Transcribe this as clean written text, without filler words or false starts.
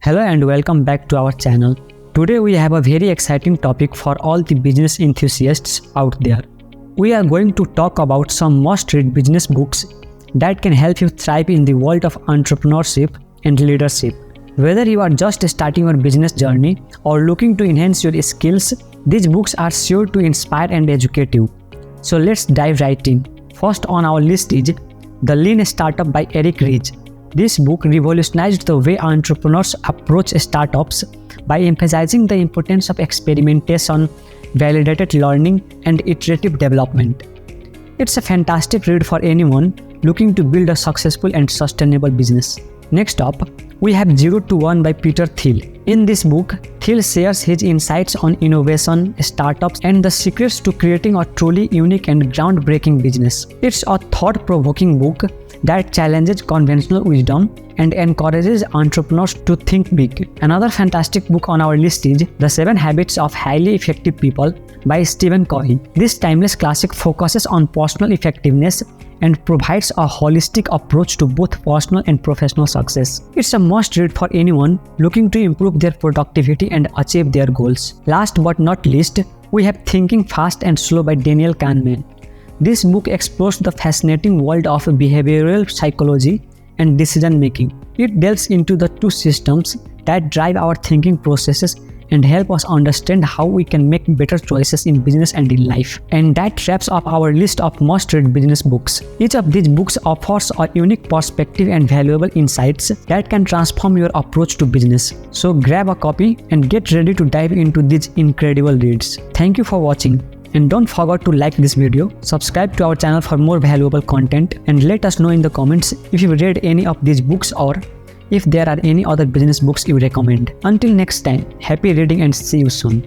Hello and welcome back to our channel. Today we have a very exciting topic for all the business enthusiasts out there. We are going to talk about some must-read business books that can help you thrive in the world of entrepreneurship and leadership. Whether you are just starting your business journey or looking to enhance your skills, these books are sure to inspire and educate you. So let's dive right in. First on our list is The Lean Startup by Eric Ries. This book revolutionized the way entrepreneurs approach startups by emphasizing the importance of experimentation, validated learning, and iterative development. It's a fantastic read for anyone looking to build a successful and sustainable business. Next up, we have 0 to 1 by Peter Thiel. In this book, Thiel shares his insights on innovation, startups, and the secrets to creating a truly unique and groundbreaking business. It's a thought-provoking book that challenges conventional wisdom and encourages entrepreneurs to think big. Another fantastic book on our list is The 7 Habits of Highly Effective People by Stephen Covey. This timeless classic focuses on personal effectiveness and provides a holistic approach to both personal and professional success. It's a must-read for anyone looking to improve their productivity and achieve their goals. Last but not least, we have Thinking Fast and Slow by Daniel Kahneman. This book explores the fascinating world of behavioral psychology and decision making. It delves into the two systems that drive our thinking processes and help us understand how we can make better choices in business and in life. And that wraps up our list of must-read business books. Each of these books offers a unique perspective and valuable insights that can transform your approach to business. So grab a copy and get ready to dive into these incredible reads. Thank you for watching. And don't forget to like this video, subscribe to our channel for more valuable content, and let us know in the comments if you read any of these books or if there are any other business books you recommend. Until next time, happy reading and see you soon.